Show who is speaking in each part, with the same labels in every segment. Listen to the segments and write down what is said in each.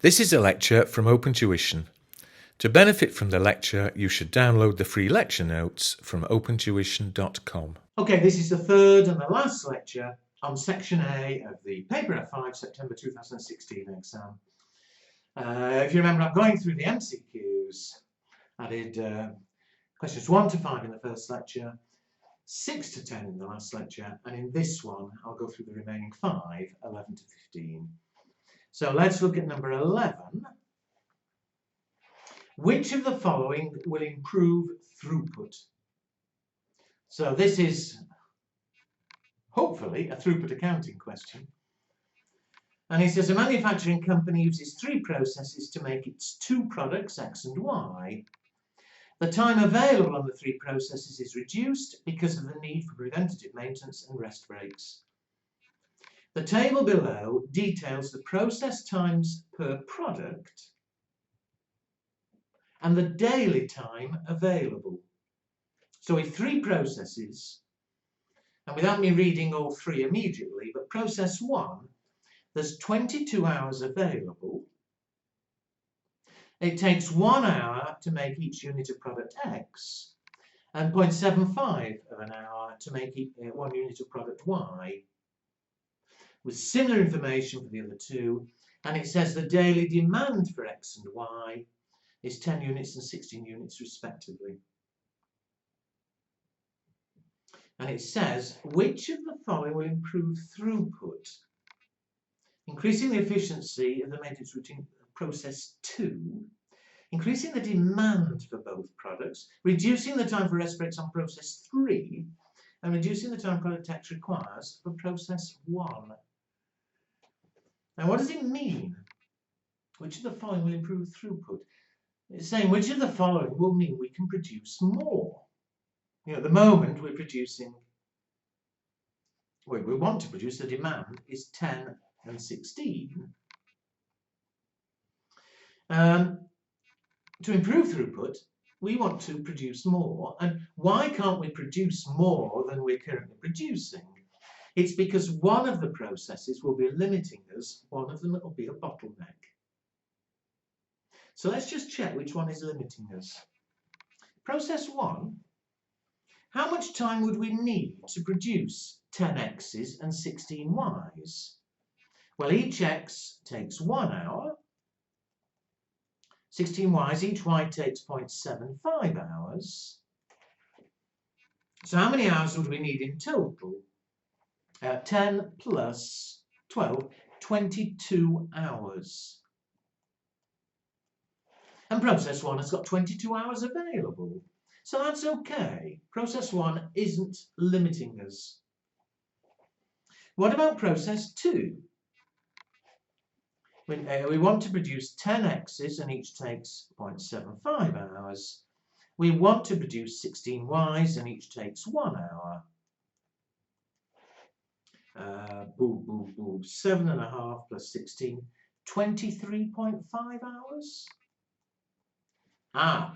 Speaker 1: This is a lecture from Open Tuition. To benefit from the lecture, you should download the free lecture notes from opentuition.com.
Speaker 2: Okay, this is the third and the last lecture on Section A of the Paper F5 September 2016 exam. If you remember, I'm going through the MCQs. I did questions 1 to 5 in the first lecture, 6 to 10 in the last lecture, and in this one I'll go through the remaining 5, 11 to 15. So let's look at number 11. Which of the following will improve throughput? So this is hopefully a throughput accounting question. And it says a manufacturing company uses 3 processes to make its 2 products, X and Y. The time available on the 3 processes is reduced because of the need for preventative maintenance and rest breaks. The table below details the process times per product and the daily time available. So with 3 processes, and without me reading all 3 immediately, but process 1, there's 22 hours available. It takes 1 hour to make each unit of product X and 0.75 of an hour to make 1 unit of product Y. With similar information for the other 2, and it says the daily demand for X and Y is 10 units and 16 units respectively. And it says, which of the following will improve throughput? Increasing the efficiency of the maintenance routine process 2, increasing the demand for both products, reducing the time for rest breaks on process 3, and reducing the time product X requires for process 1. Now, what does it mean? Which of the following will improve throughput? It's saying which of the following will mean we can produce more. You know, at the moment we're producing, well, we want to produce, the demand is 10 and 16. To improve throughput, we want to produce more. And why can't we produce more than we're currently producing? It's because one of the processes will be limiting us, one of them will be a bottleneck. So let's just check which one is limiting us. Process 1, how much time would we need to produce 10 X's and 16 Y's? Well, each X takes 1 hour, 16 Y's, each Y takes 0.75 hours. So how many hours would we need in total? 10 plus 12, 22 hours. And process 1 has got 22 hours available. So that's okay. Process 1 isn't limiting us. What about process 2? We want to produce 10 X's and each takes 0.75 hours. We want to produce 16 Y's and each takes 1 hour. 7.5 plus 16, 23.5 hours.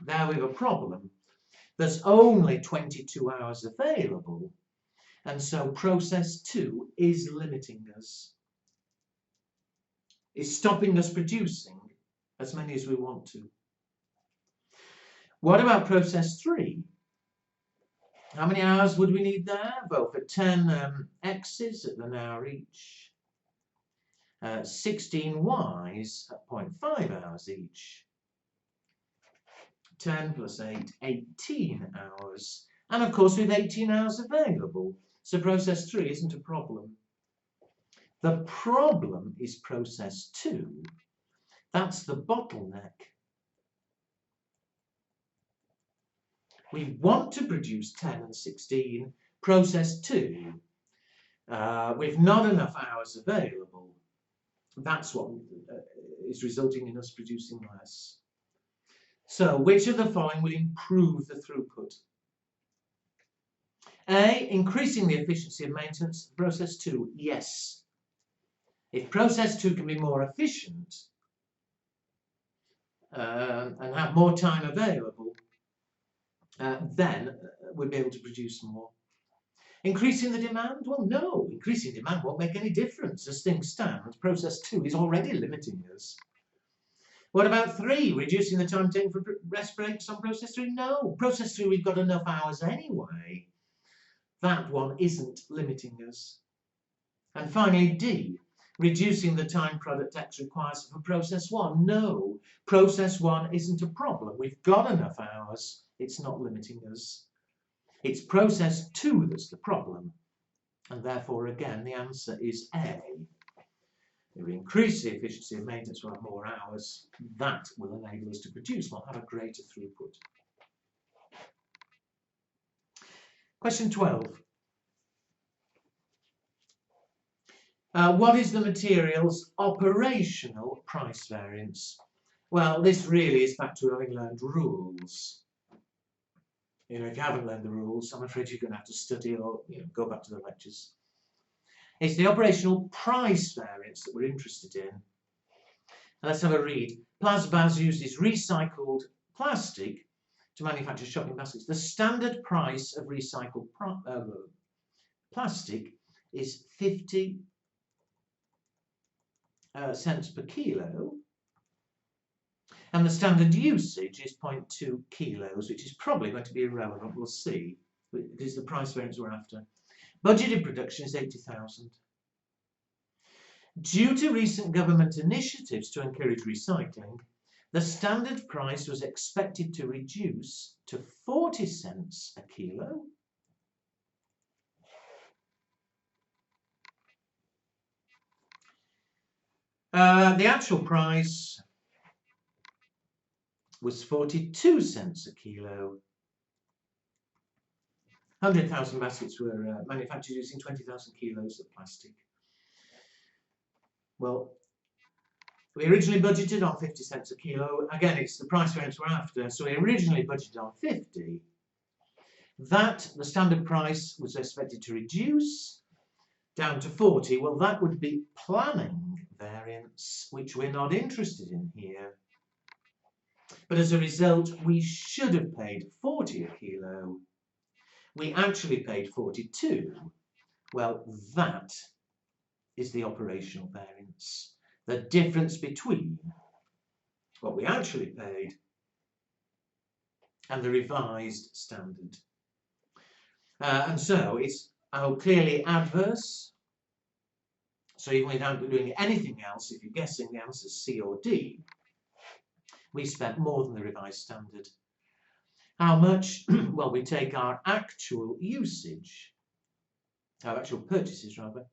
Speaker 2: There we have a problem. There's only 22 hours available, and so process 2 is limiting us. It's stopping us producing as many as we want to. What about process 3? How many hours would we need there? Well, for 10 X's at an hour each, 16 Y's at 0.5 hours each, 10 plus 8, 18 hours. And of course, with 18 hours available, so process 3 isn't a problem. The problem is process 2. That's the bottleneck. We want to produce 10 and 16, process 2, with not enough hours available. That's what is resulting in us producing less. So, which of the following will improve the throughput? A, increasing the efficiency of maintenance. Process 2, yes. If process 2 can be more efficient and have more time available, then we'll be able to produce more. Increasing the demand? Well, no, increasing demand won't make any difference. As things stand, process 2 is already limiting us. What about 3, reducing the time taken for rest breaks on process 3? No, process 3 we've got enough hours anyway. That one isn't limiting us. And finally, D, reducing the time product X requires for process 1. No, process 1 isn't a problem. We've got enough hours. It's not limiting us. It's process 2 that's the problem. And therefore, again, the answer is A. If we increase the efficiency of maintenance, we'll have more hours. That will enable us to produce. We'll have a greater throughput. Question 12. What is the material's operational price variance? Well, this really is back to having learned rules. You know, if you haven't learned the rules, I'm afraid you're going to have to study or go back to the lectures. It's the operational price variance that we're interested in. And let's have a read. Plasbaz uses recycled plastic to manufacture shopping baskets. The standard price of recycled plastic is 50 cents per kilo, and the standard usage is 0.2 kilos, which is probably going to be irrelevant. We'll see. It is the price variance we're after. Budgeted production is 80,000. Due to recent government initiatives to encourage recycling, the standard price was expected to reduce to 40 cents a kilo. The actual price was 42 cents a kilo. 100,000 baskets were manufactured using 20,000 kilos of plastic. Well, we originally budgeted on 50 cents a kilo. Again, it's the price variance we're after. So we originally budgeted on 50. That, the standard price, was expected to reduce down to 40. Well, that would be planning variance, which we're not interested in here. But as a result, we should have paid 40 a kilo. We actually paid 42. Well, that is the operational variance. The difference between what we actually paid and the revised standard. And so it's clearly adverse. So even without doing anything else, if you're guessing the answer is C or D, we spent more than the revised standard. How much? Well, we take our actual usage, our actual purchases rather.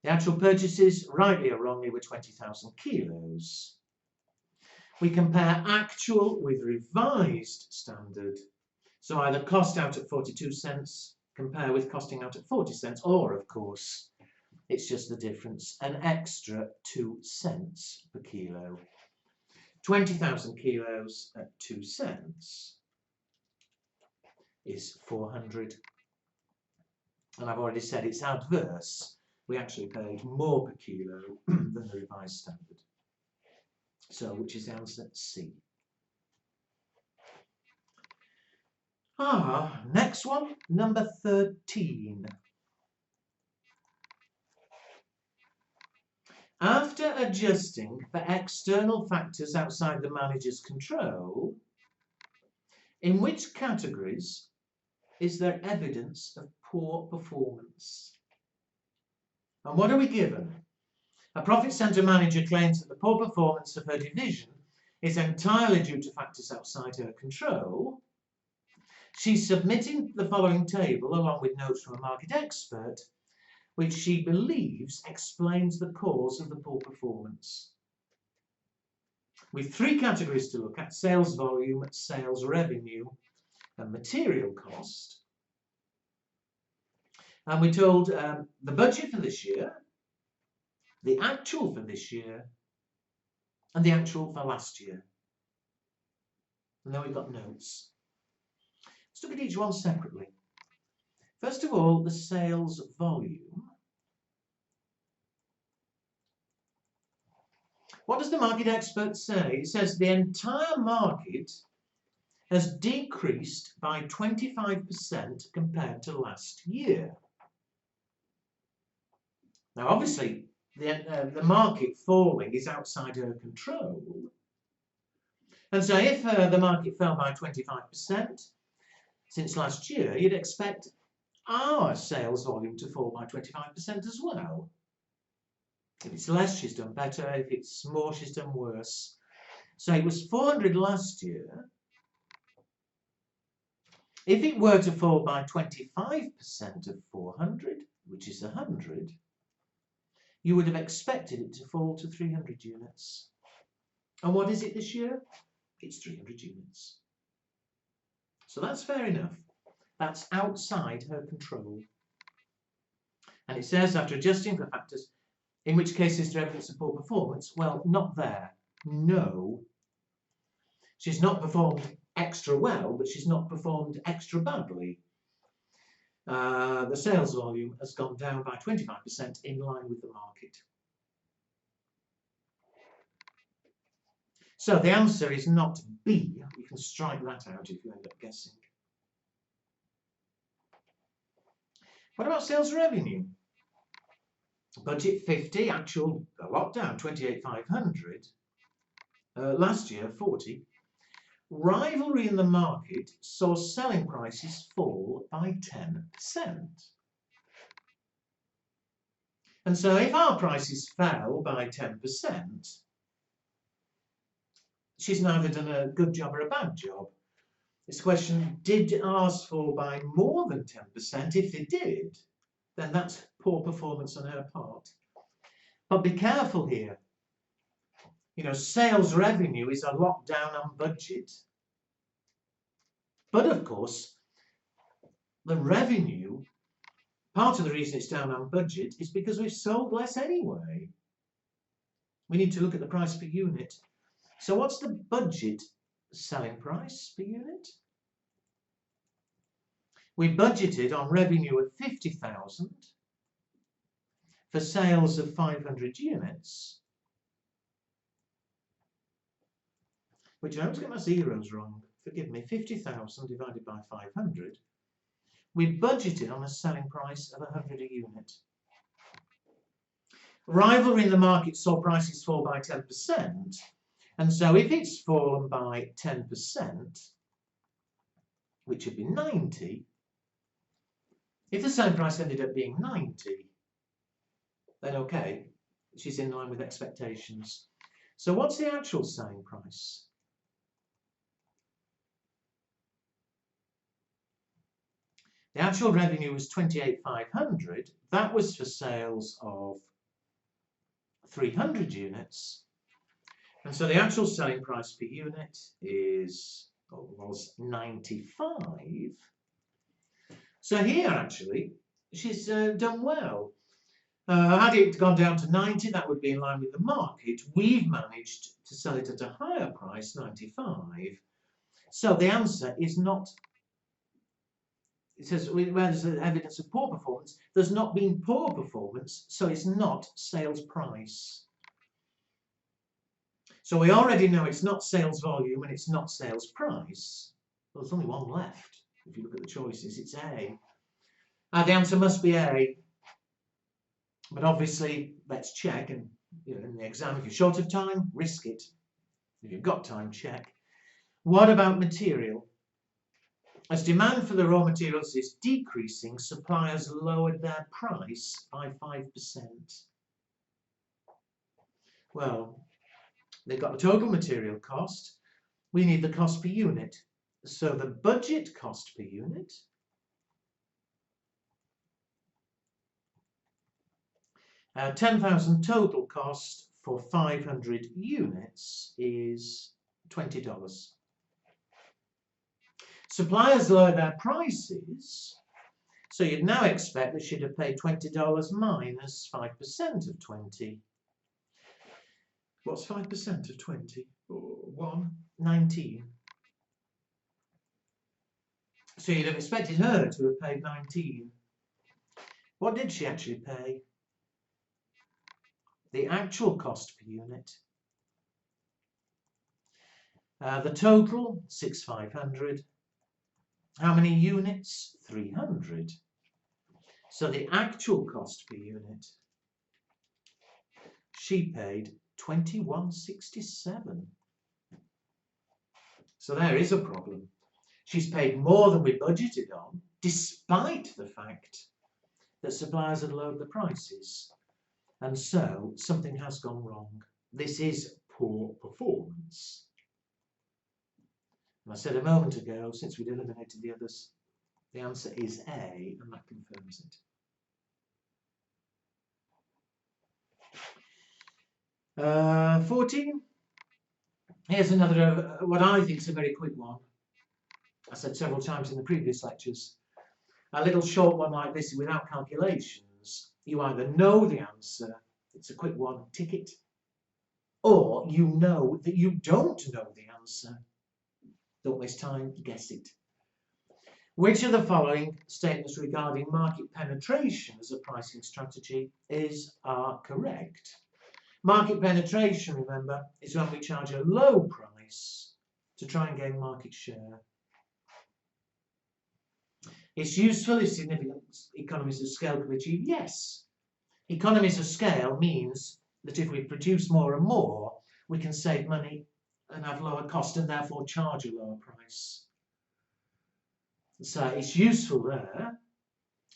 Speaker 2: The actual purchases, rightly or wrongly, were 20,000 kilos. We compare actual with revised standard. So either cost out at 42 cents, compare with costing out at 40 cents, or, of course, it's just the difference, an extra 2 cents per kilo. 20,000 kilos at 2 cents is 400. And I've already said it's adverse. We actually paid more per kilo than the revised standard. So, which is the answer? C. Next one, number 13. After adjusting for external factors outside the manager's control, in which categories is there evidence of poor performance? And what are we given? A profit centre manager claims that the poor performance of her division is entirely due to factors outside her control. She's submitting the following table along with notes from a market expert, which she believes explains the cause of the poor performance. With 3 categories to look at: sales volume, sales revenue, and material cost. And we're told the budget for this year, the actual for this year, and the actual for last year. And then we've got notes. Let's look at each one separately. First of all, the sales volume. What does the market expert say? It says the entire market has decreased by 25% compared to last year. Now, obviously, the market falling is outside her control. And so if the market fell by 25% since last year, you'd expect our sales volume to fall by 25% as well. If it's less, she's done better. If it's more, she's done worse. So it was 400 last year. If it were to fall by 25% of 400, which is 100, you would have expected it to fall to 300 units. And what is it this year? It's 300 units. So that's fair enough. That's outside her control. And it says, after adjusting for factors, in which case is there evidence of poor performance? Well, not there. No. She's not performed extra well, but she's not performed extra badly. The sales volume has gone down by 25% in line with the market. So the answer is not B. You can strike that out if you end up guessing. What about sales revenue? Budget 50, actual a lot down, 28,500. Last year 40. Rivalry in the market saw selling prices fall by 10%. And so if our prices fell by 10%, she's neither done a good job or a bad job. This question, did ours fall by more than 10%? If they did, then that's poor performance on her part. But be careful here. You know, sales revenue is a lot down on budget. But of course, the revenue, part of the reason it's down on budget is because we've sold less anyway. We need to look at the price per unit. So what's the budget selling price per unit? We budgeted on revenue of 50,000 for sales of 500 units, which I always get my zeros wrong. Forgive me, 50,000 divided by 500. We budgeted on a selling price of 100 a unit. Rivalry in the market saw prices fall by 10%. And so if it's fallen by 10%, which would be 90, if the selling price ended up being 90, then okay, she's in line with expectations. So what's the actual selling price? The actual revenue was 28,500. That was for sales of 300 units. And so the actual selling price per unit was 95. So here, actually, she's done well. Had it gone down to 90, that would be in line with the market. We've managed to sell it at a higher price, 95. So the answer is not. It says, where there's evidence of poor performance, there's not been poor performance, so it's not sales price. So we already know it's not sales volume and it's not sales price. Well, there's only one left. If you look at the choices, it's A. The answer must be A. But obviously, let's check. And in the exam, if you're short of time, risk it. If you've got time, check. What about material? As demand for the raw materials is decreasing, suppliers lowered their price by 5%. Well, they've got the total material cost. We need the cost per unit. So the budget cost per unit $10,000 total cost for 500 units is $20. Suppliers lower their prices, so you'd now expect they should have paid $20 minus 5% of 20. What's 5% of 20? 19. So you'd have expected her to have paid 19. What did she actually pay? The actual cost per unit. The total, 6,500. How many units? 300. So the actual cost per unit she paid £21.67. So there is a problem. She's paid more than we budgeted on, despite the fact that suppliers had lowered the prices. And so something has gone wrong. This is poor performance. And I said a moment ago, since we'd eliminated the others, the answer is A, and that confirms it. 14. Here's another, what I think is a very quick one. I said several times in the previous lectures. A little short one like this without calculations. You either know the answer, it's a quick one, tick it, or you know that you don't know the answer. Don't waste time, guess it. Which of the following statements regarding market penetration as a pricing strategy are correct? Market penetration, remember, is when we charge a low price to try and gain market share. It's useful if significant economies of scale can be achieved. Yes. Economies of scale means that if we produce more and more, we can save money and have lower cost and therefore charge a lower price. So it's useful there.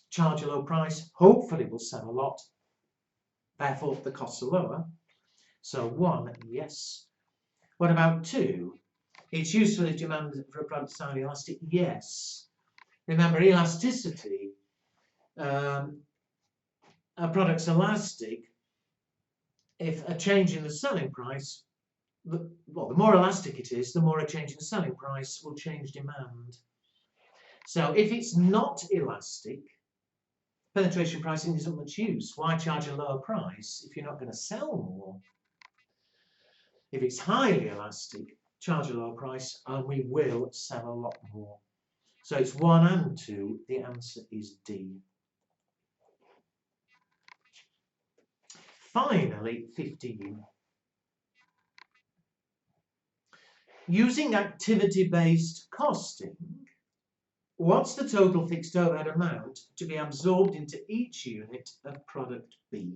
Speaker 2: Charge a low price, hopefully we'll sell a lot. Therefore the costs are lower. So 1, yes. What about 2? It's useful if demand for a product is highly elastic. Yes. Remember, elasticity, a product's elastic if a change in the selling price, the more elastic it is, the more a change in the selling price will change demand. So if it's not elastic, penetration pricing isn't much use. Why charge a lower price if you're not going to sell more? If it's highly elastic, charge a lower price and we will sell a lot more. So it's 1 and 2. The answer is D. Finally, 15. Using activity-based costing, what's the total fixed overhead amount to be absorbed into each unit of product B?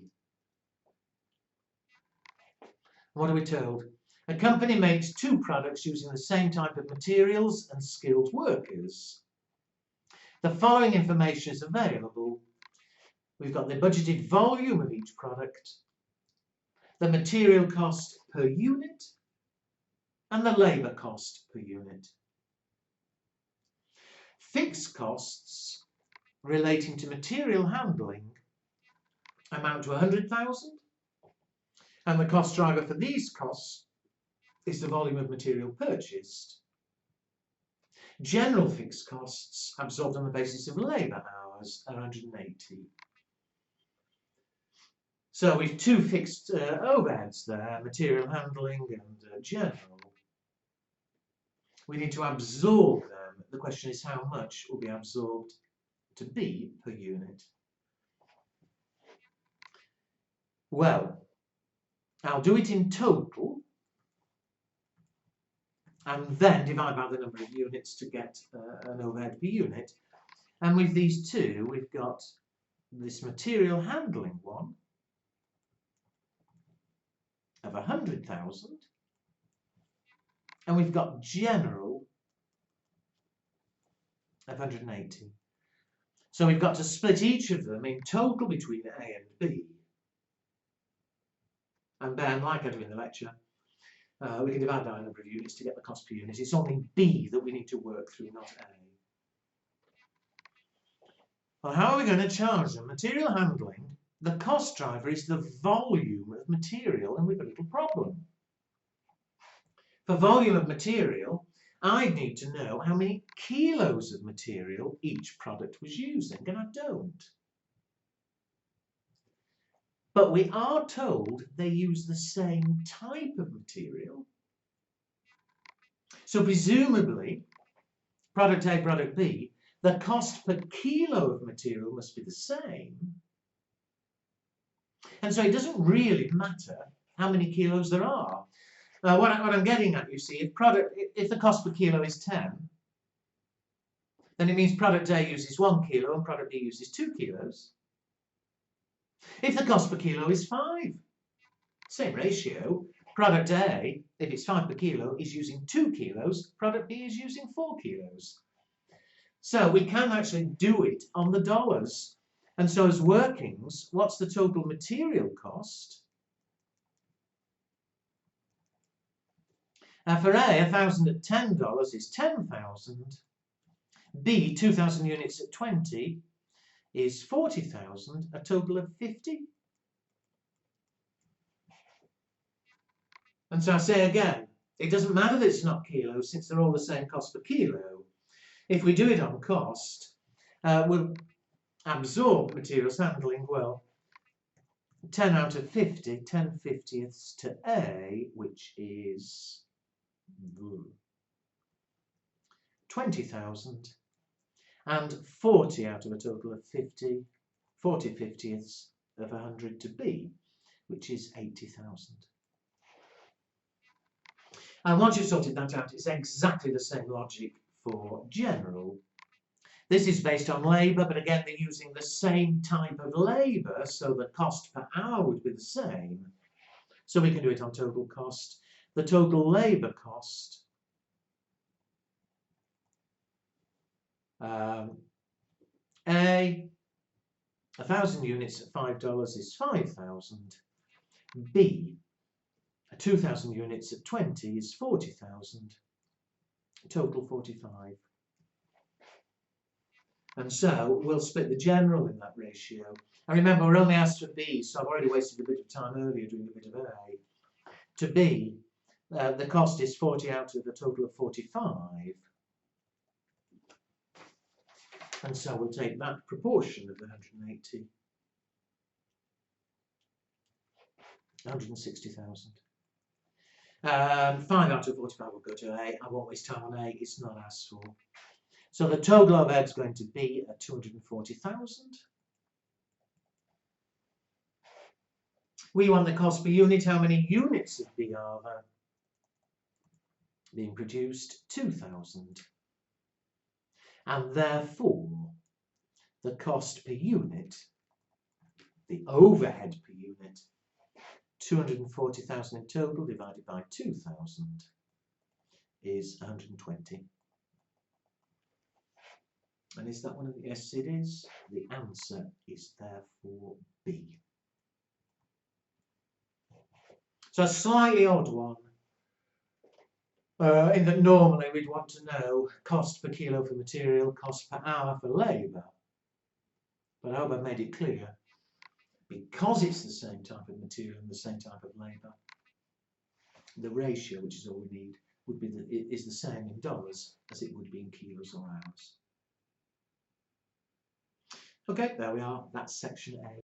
Speaker 2: What are we told? A company makes 2 products using the same type of materials and skilled workers. The following information is available. We've got the budgeted volume of each product, the material cost per unit, and the labour cost per unit. Fixed costs relating to material handling amount to 100,000, and the cost driver for these costs is the volume of material purchased. General fixed costs absorbed on the basis of labour hours are 180. So we've 2 fixed overheads there, material handling and general. We need to absorb them. The question is how much will be absorbed to B per unit. Well, I'll do it in total and then divide by the number of units to get an overhead per unit. And with these 2, we've got this material handling one of 100,000, and we've got general of 180. So we've got to split each of them in total between A and B. And then, like I do in the lecture, we can divide by the number of units to get the cost per unit. It's only B that we need to work through, not A. Well, how are we going to charge them? Material handling, the cost driver is the volume of material, and we've got a little problem. For volume of material, I need to know how many kilos of material each product was using, and I don't. But we are told they use the same type of material. So presumably, product A, product B, the cost per kilo of material must be the same. And so it doesn't really matter how many kilos there are. What I'm getting at, you see, if the cost per kilo is 10, then it means product A uses 1 kilo and product B uses 2 kilos. If the cost per kilo is 5, Same ratio. Product A, if it's 5 per kilo, is using 2 kilos. Product B is using 4 kilos. So we can actually do it on the dollars. And so as workings, what's the total material cost? For A, 1,000 at $10 is 10,000. B, 2,000 units at 20 is 40,000, a total of 50. And so I say again, it doesn't matter that it's not kilos, since they're all the same cost per kilo. If we do it on cost, we'll absorb materials handling, well, 10 out of 50, 10 50ths to A, which is 20,000, and 40 out of a total of 50, 40 50ths of 100 to B, which is 80,000. And once you've sorted that out, it's exactly the same logic for general. This is based on labour, but again, they're using the same type of labour, so the cost per hour would be the same. So we can do it on total cost. The total labour cost A, 1,000 units at $5 is 5,000. B, 2,000 units at 20 is 40,000. Total 45. And so we'll split the general in that ratio. And remember, we're only asked for B, so I've already wasted a bit of time earlier doing a bit of A. To B, the cost is 40 out of a total of 45. And so we'll take that proportion of the 180. 160,000. 5 out of 45 will go to A. I won't waste time on A, it's not asked for. So the total overhead is going to be at 240,000. We want the cost per unit. How many units of B are there being produced? 2,000. And therefore, the cost per unit, the overhead per unit, 240,000 in total divided by 2,000 is 120. And is that one of the, yes it is. The answer is therefore B. So a slightly odd one, in that normally we'd want to know cost per kilo for material, cost per hour for labour. But I hope I've made it clear, because it's the same type of material and the same type of labour, the ratio, which is all we need, would be is the same in dollars as it would be in kilos or hours. Okay, there we are. That's section A.